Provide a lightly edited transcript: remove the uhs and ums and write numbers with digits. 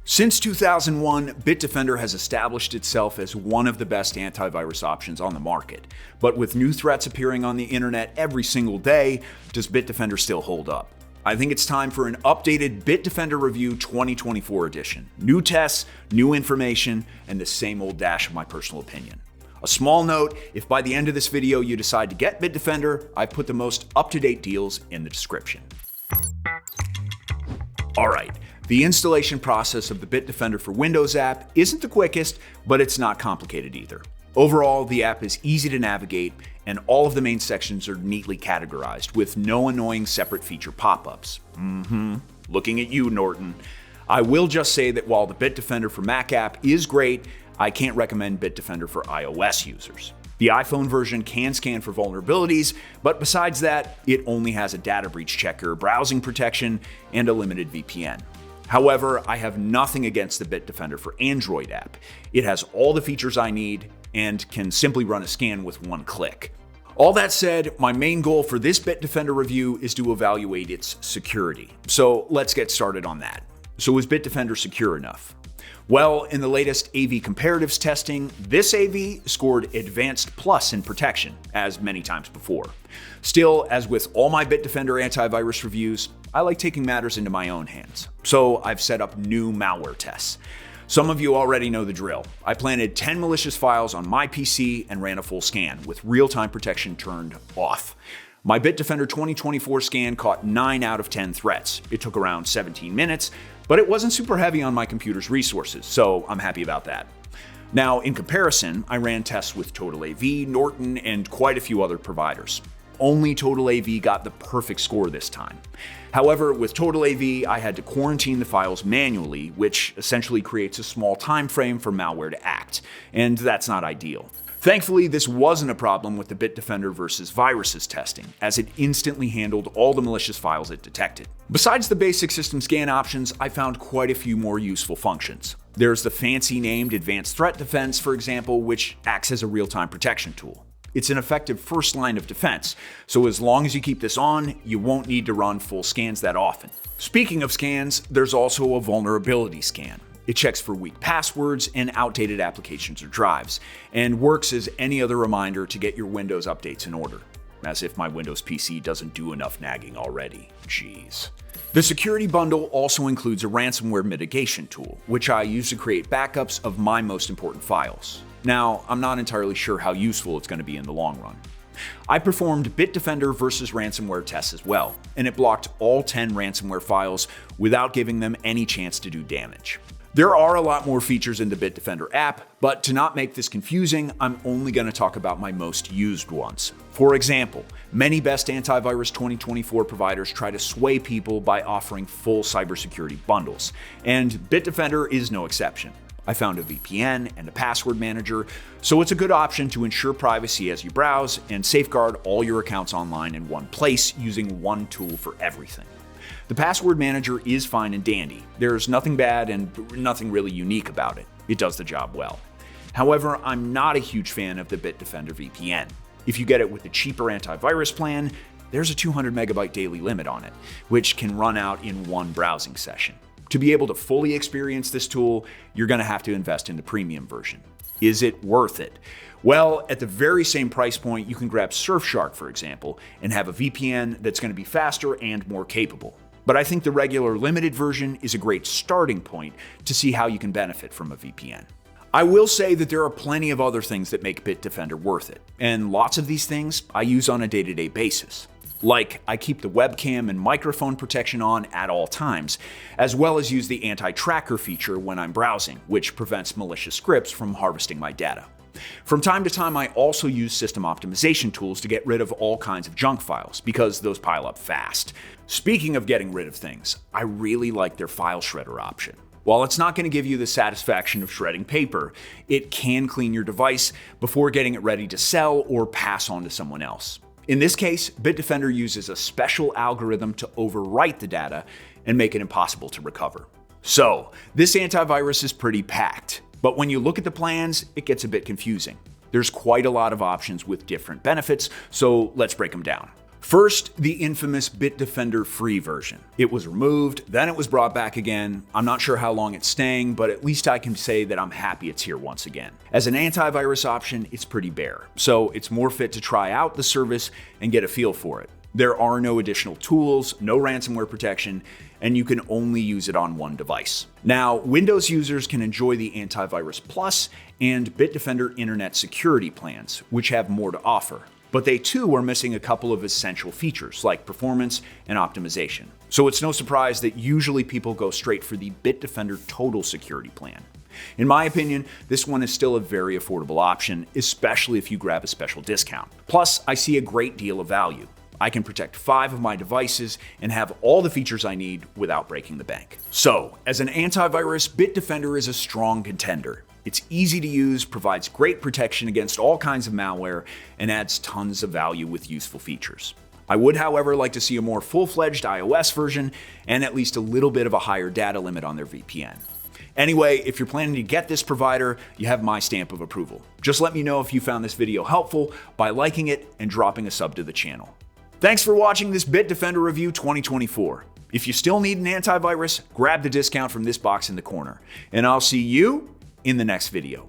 Since 2001, Bitdefender has established itself as one of the best antivirus options on the market. But with new threats appearing on the internet every single day, does Bitdefender still hold up? I think it's time for an updated Bitdefender Review 2024 edition. New tests, new information, and the same old dash of my personal opinion. A small note, if by the end of this video you decide to get Bitdefender, I've put the most up-to-date deals in the description. Alright, the installation process of the Bitdefender for Windows app isn't the quickest, but it's not complicated either. Overall, the app is easy to navigate, and all of the main sections are neatly categorized, with no annoying separate feature pop-ups. Looking at you, Norton. I will just say that while the Bitdefender for Mac app is great, I can't recommend Bitdefender for iOS users. The iPhone version can scan for vulnerabilities, but besides that, it only has a data breach checker, browsing protection, and a limited VPN. However, I have nothing against the Bitdefender for Android app. It has all the features I need and can simply run a scan with one click. All that said, my main goal for this Bitdefender review is to evaluate its security. So let's get started on that. So is Bitdefender secure enough? Well, in the latest AV comparatives testing, this AV scored Advanced Plus in protection, as many times before. Still, as with all my Bitdefender antivirus reviews, I like taking matters into my own hands. So I've set up new malware tests. Some of you already know the drill. I planted 10 malicious files on my PC and ran a full scan, with real-time protection turned off. My Bitdefender 2024 scan caught 9 out of 10 threats. It took around 17 minutes, but it wasn't super heavy on my computer's resources, so I'm happy about that. Now, in comparison, I ran tests with TotalAV, Norton, and quite a few other providers. Only TotalAV got the perfect score this time. However, with TotalAV, I had to quarantine the files manually, which essentially creates a small time frame for malware to act, and that's not ideal. Thankfully, this wasn't a problem with the Bitdefender versus viruses testing, as it instantly handled all the malicious files it detected. Besides the basic system scan options, I found quite a few more useful functions. There's the fancy named Advanced Threat Defense, for example, which acts as a real-time protection tool. It's an effective first line of defense, so as long as you keep this on, you won't need to run full scans that often. Speaking of scans, there's also a vulnerability scan. It checks for weak passwords and outdated applications or drives, and works as any other reminder to get your Windows updates in order. As if my Windows PC doesn't do enough nagging already. Jeez. The security bundle also includes a ransomware mitigation tool, which I use to create backups of my most important files. Now, I'm not entirely sure how useful it's going to be in the long run. I performed Bitdefender versus ransomware tests as well, and it blocked all 10 ransomware files without giving them any chance to do damage. There are a lot more features in the Bitdefender app, but to not make this confusing, I'm only going to talk about my most used ones. For example, many best antivirus 2024 providers try to sway people by offering full cybersecurity bundles, and Bitdefender is no exception. I found a VPN and a password manager, so it's a good option to ensure privacy as you browse and safeguard all your accounts online in one place using one tool for everything. The password manager is fine and dandy. There's nothing bad and nothing really unique about it. It does the job well. However, I'm not a huge fan of the Bitdefender VPN. If you get it with the cheaper antivirus plan, there's a 200 megabyte daily limit on it, which can run out in one browsing session. To be able to fully experience this tool, you're going to have to invest in the premium version. Is it worth it? Well, at the very same price point, you can grab Surfshark, for example, and have a VPN that's going to be faster and more capable. But I think the regular limited version is a great starting point to see how you can benefit from a VPN. I will say that there are plenty of other things that make Bitdefender worth it, and lots of these things I use on a day-to-day basis. Like, I keep the webcam and microphone protection on at all times, as well as use the anti-tracker feature when I'm browsing, which prevents malicious scripts from harvesting my data. From time to time, I also use system optimization tools to get rid of all kinds of junk files, because those pile up fast. Speaking of getting rid of things, I really like their file shredder option. While it's not going to give you the satisfaction of shredding paper, it can clean your device before getting it ready to sell or pass on to someone else. In this case, Bitdefender uses a special algorithm to overwrite the data and make it impossible to recover. So, this antivirus is pretty packed, but when you look at the plans, it gets a bit confusing. There's quite a lot of options with different benefits, so let's break them down. First, the infamous Bitdefender free version. It was removed, then it was brought back again. I'm not sure how long it's staying, but at least I can say that I'm happy it's here once again. As an antivirus option, it's pretty bare, so it's more fit to try out the service and get a feel for it. There are no additional tools, no ransomware protection, and you can only use it on one device. Now, Windows users can enjoy the Antivirus Plus and Bitdefender Internet Security plans, which have more to offer. But they too are missing a couple of essential features like performance and optimization. So it's no surprise that usually people go straight for the Bitdefender Total Security plan. In my opinion, this one is still a very affordable option, especially if you grab a special discount. Plus, I see a great deal of value. I can protect 5 of my devices and have all the features I need without breaking the bank. So, as an antivirus, Bitdefender is a strong contender. It's easy to use, provides great protection against all kinds of malware, and adds tons of value with useful features. I would, however, like to see a more full-fledged iOS version and at least a little bit of a higher data limit on their VPN. Anyway, if you're planning to get this provider, you have my stamp of approval. Just let me know if you found this video helpful by liking it and dropping a sub to the channel. Thanks for watching this Bitdefender Review 2024. If you still need an antivirus, grab the discount from this box in the corner. And I'll see you in the next video.